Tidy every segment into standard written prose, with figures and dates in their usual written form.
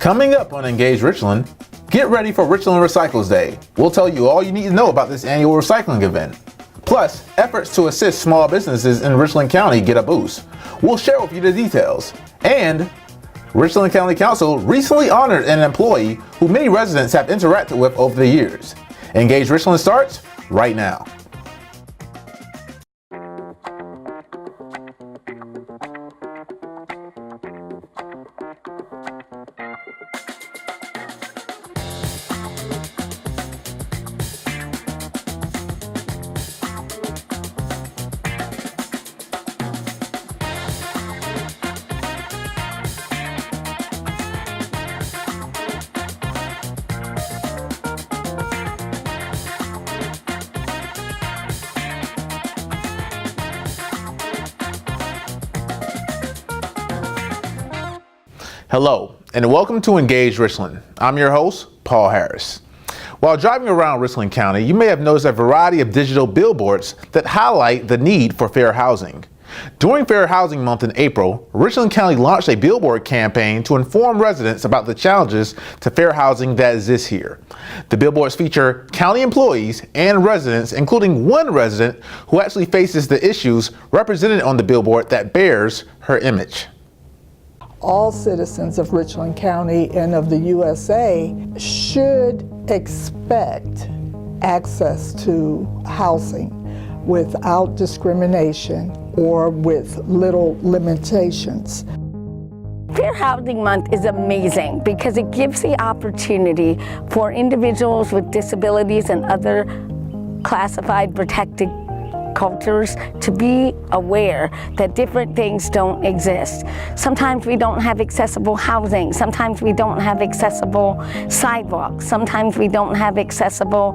Coming up on Engage Richland, get ready for Richland Recycles Day. We'll tell you all you need to know about this annual recycling event. Plus, efforts to assist small businesses in Richland County get a boost. We'll share with you the details. And Richland County Council recently honored an employee who many residents have interacted with over the years. Engage Richland starts right now. Hello, and welcome to Engage Richland. I'm your host, Paul Harris. While driving around Richland County, you may have noticed a variety of digital billboards that highlight the need for fair housing. During Fair Housing Month in April, Richland County launched a billboard campaign to inform residents about the challenges to fair housing that exists here. The billboards feature county employees and residents, including one resident who actually faces the issues represented on the billboard that bears her image. All citizens of Richland County and of the USA should expect access to housing without discrimination or with little limitations. Fair Housing Month is amazing because it gives the opportunity for individuals with disabilities and other classified protected cultures to be aware that different things don't exist. Sometimes we don't have accessible housing, sometimes we don't have accessible sidewalks, sometimes we don't have accessible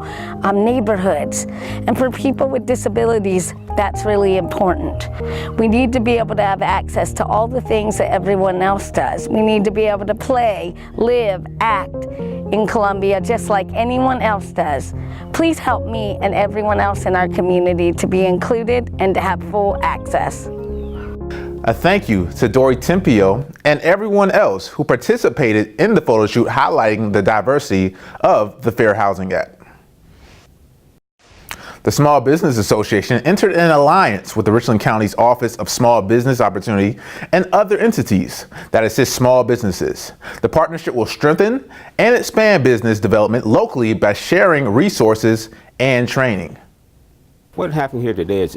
neighborhoods. And for people with disabilities, that's really important. We need to be able to have access to all the things that everyone else does. We need to be able to play, live, act in Columbia just like anyone else does. Please help me and everyone else in our community to be included and to have full access. A thank you to Dory Tempio and everyone else who participated in the photo shoot highlighting the diversity of the Fair Housing Act. The Small Business Association entered an alliance with the Richland County's Office of Small Business Opportunity and other entities that assist small businesses. The partnership will strengthen and expand business development locally by sharing resources and training. What happened here today is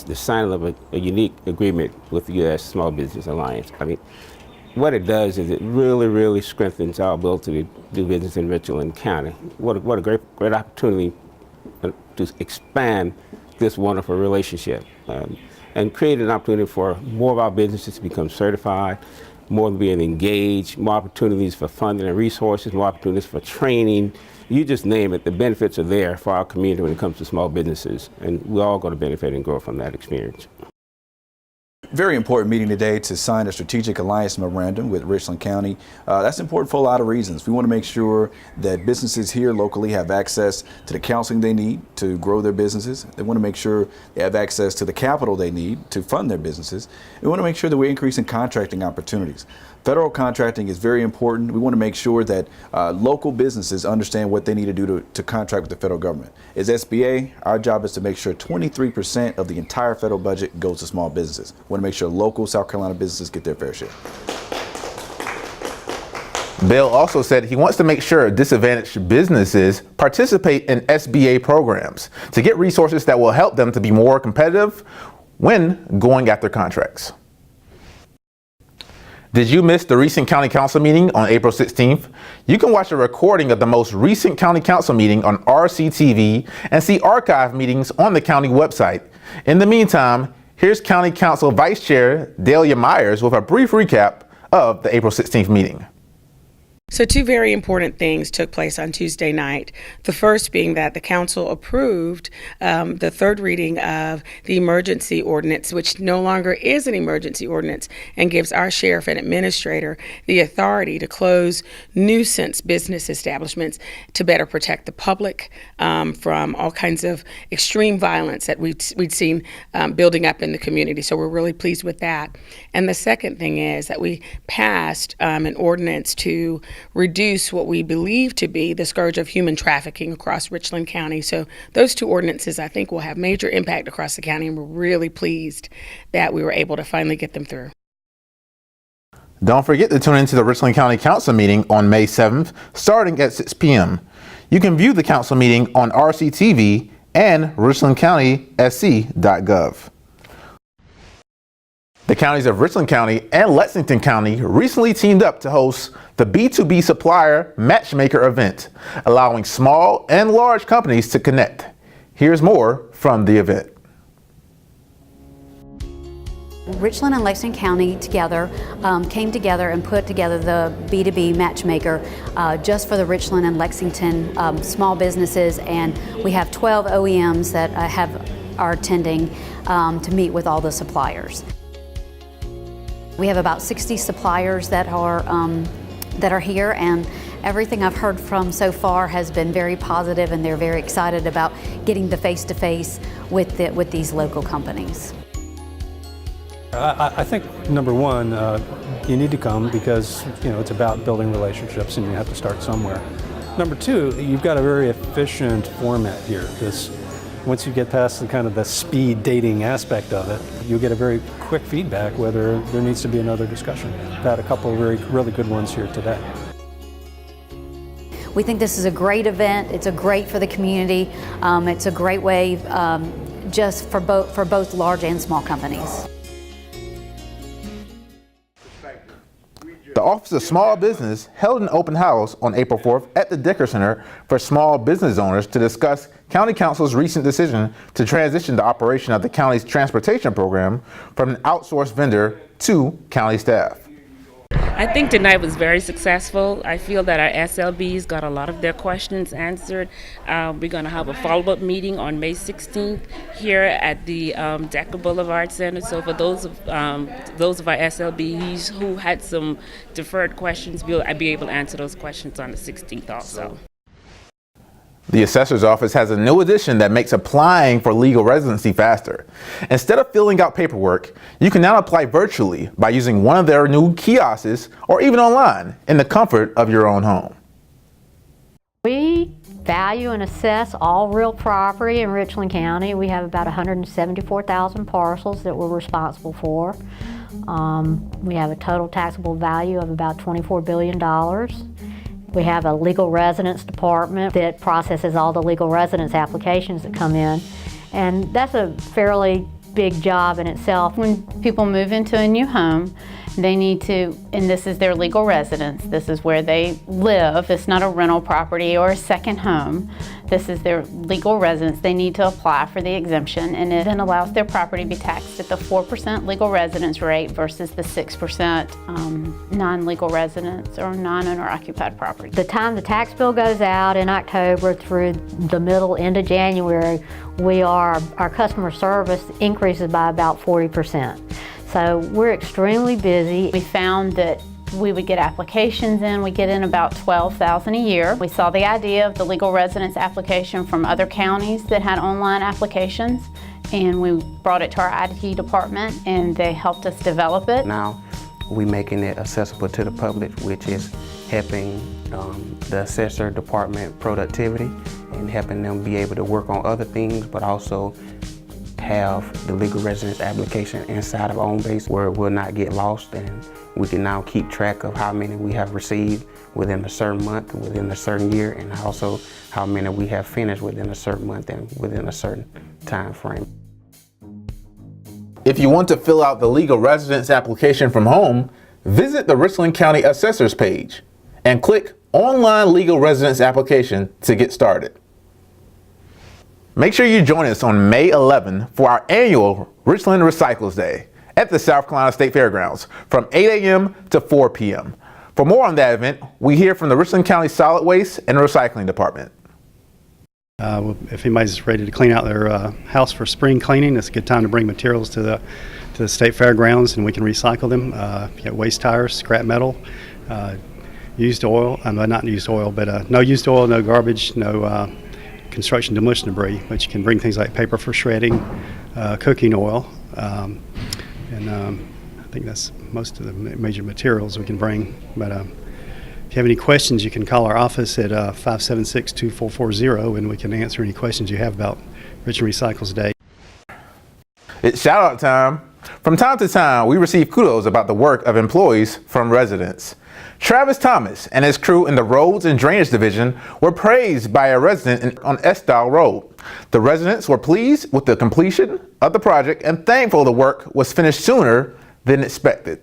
the signing of a unique agreement with the U.S. Small Business Alliance. I mean, what it does is it really strengthens our ability to do business in Richland County. What a great opportunity to expand this wonderful relationship and create an opportunity for more of our businesses to become certified, more being engaged, more opportunities for funding and resources, more opportunities for training. You just name it, the benefits are there for our community when it comes to small businesses, and we're all going to benefit and grow from that experience. Very important meeting today to sign a strategic alliance memorandum with Richland County. That's important for a lot of reasons. We want to make sure that businesses here locally have access to the counseling they need to grow their businesses. They want to make sure they have access to the capital they need to fund their businesses. We want to make sure that we're increasing contracting opportunities. Federal contracting is very important. We want to make sure that local businesses understand what they need to do to contract with the federal government. As SBA, our job is to make sure 23% of the entire federal budget goes to small businesses. We want to make sure local South Carolina businesses get their fair share. Bill also said he wants to make sure disadvantaged businesses participate in SBA programs to get resources that will help them to be more competitive when going after contracts. Did you miss the recent County Council meeting on April 16th? You can watch a recording of the most recent County Council meeting on RCTV and see archive meetings on the county website. In the meantime, here's County Council Vice Chair Delia Myers with a brief recap of the April 16th meeting. So two very important things took place on Tuesday night. The first being that the council approved the third reading of the emergency ordinance, which no longer is an emergency ordinance, and gives our sheriff and administrator the authority to close nuisance business establishments to better protect the public from all kinds of extreme violence that we'd seen building up in the community. So we're really pleased with that. And the second thing is that we passed an ordinance to reduce what we believe to be the scourge of human trafficking across Richland County. So those two ordinances, I think, will have major impact across the county, and we're really pleased that we were able to finally get them through. Don't forget to tune into the Richland County Council meeting on May 7th, starting at 6 p.m. You can view the council meeting on RCTV and richlandcountysc.gov. The counties of Richland County and Lexington County recently teamed up to host the B2B Supplier Matchmaker event, allowing small and large companies to connect. Here's more from the event. Richland and Lexington County together came together and put together the B2B Matchmaker just for the Richland and Lexington small businesses, and we have 12 OEMs that are attending to meet with all the suppliers. We have about 60 suppliers that are here, and everything I've heard from so far has been very positive, and they're very excited about getting the face-to-face with these local companies. I think number one, you need to come because it's about building relationships, and you have to start somewhere. Number two, you've got a very efficient format here, because once you get past the speed dating aspect of it, you get a very quick feedback whether there needs to be another discussion. We've had a couple of really good ones here today. We think this is a great event. It's great for the community. It's a great way just for both large and small companies. The Office of Small Business held an open house on April 4th at the Dicker Center for small business owners to discuss County Council's recent decision to transition the operation of the county's transportation program from an outsourced vendor to county staff. I think tonight was very successful. I feel that our SLBs got a lot of their questions answered. We're going to have a follow-up meeting on May 16th here at the Decker Boulevard Center. So for those of our SLBs who had some deferred questions, I'll be able to answer those questions on the 16th also. The assessor's office has a new addition that makes applying for legal residency faster. Instead of filling out paperwork, you can now apply virtually by using one of their new kiosks or even online in the comfort of your own home. We value and assess all real property in Richland County. We have about 174,000 parcels that we're responsible for. We have a total taxable value of about $24 billion. We have a legal residence department that processes all the legal residence applications that come in, and that's a fairly big job in itself. When people move into a new home, they need to, and this is their legal residence, this is where they live, it's not a rental property or a second home, this is their legal residence, they need to apply for the exemption, and it then allows their property to be taxed at the 4% legal residence rate versus the 6% non-legal residence or non-owner occupied property. The time the tax bill goes out in October through the end of January, our customer service increases by about 40%. So we're extremely busy. We found that we would get applications in. We get in about 12,000 a year. We saw the idea of the legal residence application from other counties that had online applications, and we brought it to our IT department, and they helped us develop it. Now we're making it accessible to the public, which is helping the assessor department productivity and helping them be able to work on other things, but also have the legal residence application inside of our own base where it will not get lost, and we can now keep track of how many we have received within a certain month, within a certain year, and also how many we have finished within a certain month and within a certain time frame. If you want to fill out the legal residence application from home, visit the Richland County Assessor's page and click Online Legal Residence Application to get started. Make sure you join us on May 11 for our annual Richland Recycles Day at the South Carolina State Fairgrounds from 8 a.m. to 4 p.m. For more on that event, we hear from the Richland County Solid Waste and Recycling Department. If anybody's ready to clean out their house for spring cleaning, it's a good time to bring materials to the state fairgrounds, and we can recycle them. You got waste tires, scrap metal, used oil, not used oil, but no used oil, no garbage, no construction demolition debris, but you can bring things like paper for shredding, cooking oil, and I think that's most of the major materials we can bring. But if you have any questions, you can call our office at 576-2440, and we can answer any questions you have about Richland Recycles Day. It's shout out time. From time to time, we receive kudos about the work of employees from residents. Travis Thomas and his crew in the Roads and Drainage Division were praised by a resident on Estelle Road. The residents were pleased with the completion of the project and thankful the work was finished sooner than expected.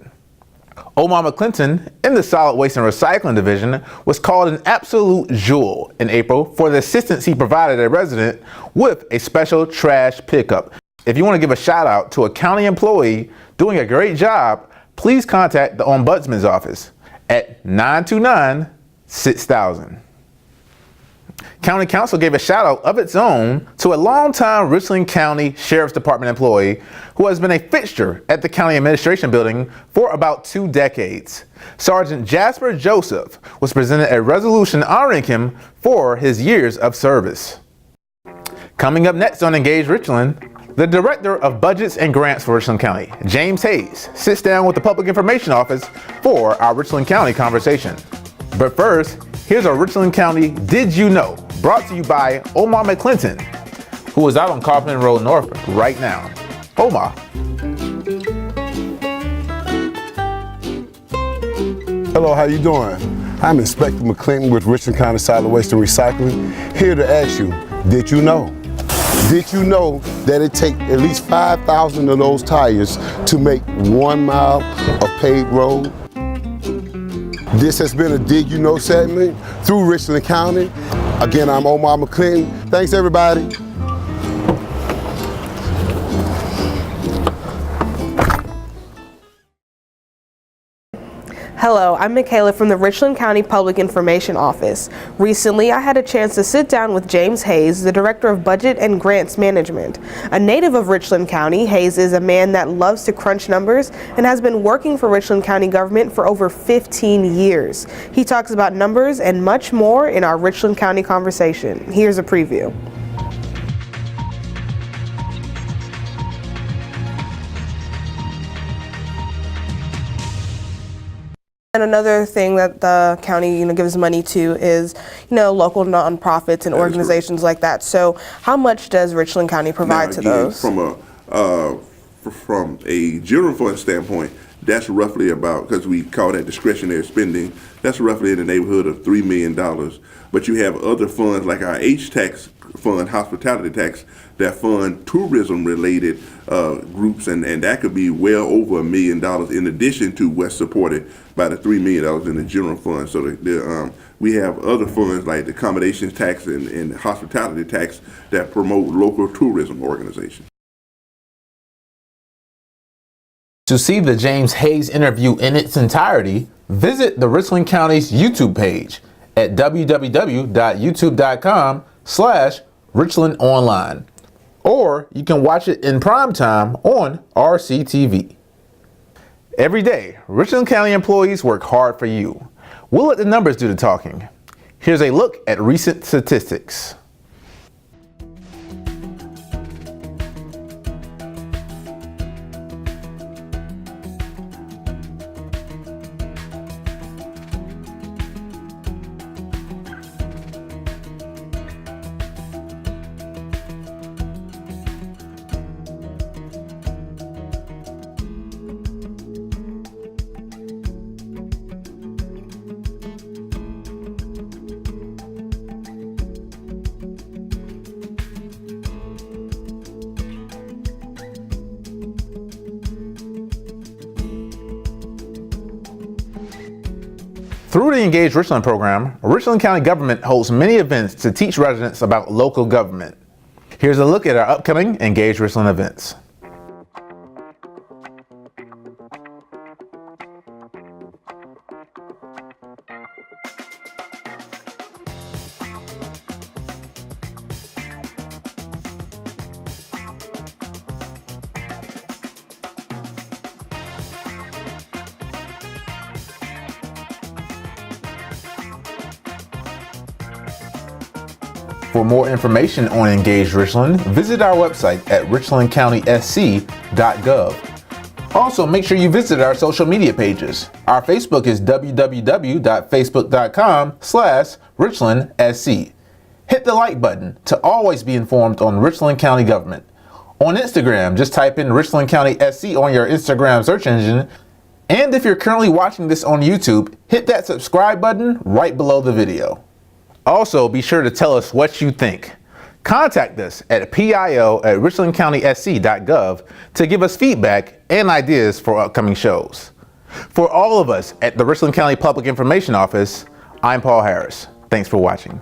Omar McClinton in the Solid Waste and Recycling Division was called an absolute jewel in April for the assistance he provided a resident with a special trash pickup. If you want to give a shout out to a county employee doing a great job, please contact the Ombudsman's office at 929-6000. County Council gave a shout out of its own to a longtime Richland County Sheriff's Department employee who has been a fixture at the County Administration Building for about 2 decades. Sergeant Jasper Joseph was presented a resolution honoring him for his years of service. Coming up next on Engage Richland, the Director of Budgets and Grants for Richland County, James Hayes, sits down with the Public Information Office for our Richland County conversation. But first, here's a Richland County Did You Know, brought to you by Omar McClinton, who is out on Carpenter Road North right now. Omar. Hello, how you doing? I'm Inspector McClinton with Richland County Solid Waste and Recycling, here to ask you, did you know? Did you know that it takes at least 5,000 of those tires to make 1 mile of paved road? This has been a Did You Know segment through Richland County. Again, I'm Omar McClinton. Thanks, everybody. Hello, I'm Michaela from the Richland County Public Information Office. Recently, I had a chance to sit down with James Hayes, the Director of Budget and Grants Management. A native of Richland County, Hayes is a man that loves to crunch numbers and has been working for Richland County government for over 15 years. He talks about numbers and much more in our Richland County conversation. Here's a preview. And another thing that the county, gives money to is, local nonprofits and organizations like that. So, how much does Richland County provide to those? From a general fund standpoint, that's roughly about, because we call that discretionary spending, that's roughly in the neighborhood of $3 million. But you have other funds like our H-tax fund, hospitality tax, that fund tourism-related groups, and that could be well over $1 million in addition to what's supported by the $3 million in the general fund. So we have other funds like the accommodations tax and hospitality tax that promote local tourism organizations. To see the James Hayes interview in its entirety, visit the Richland County's YouTube page at www.youtube.com/RichlandOnline. Or you can watch it in prime time on RCTV. Every day, Richland County employees work hard for you. We'll let the numbers do the talking. Here's a look at recent statistics. Through the Engage Richland program, Richland County government holds many events to teach residents about local government. Here's a look at our upcoming Engage Richland events. For more information on Engage Richland, visit our website at richlandcountysc.gov. Also, make sure you visit our social media pages. Our Facebook is www.facebook.com/RichlandSC. Hit the like button to always be informed on Richland County government. On Instagram, just type in Richland County SC on your Instagram search engine. And if you're currently watching this on YouTube, hit that subscribe button right below the video. Also, be sure to tell us what you think. Contact us at pio@richlandcountysc.gov to give us feedback and ideas for upcoming shows. For all of us at the Richland County Public Information Office, I'm Paul Harris. Thanks for watching.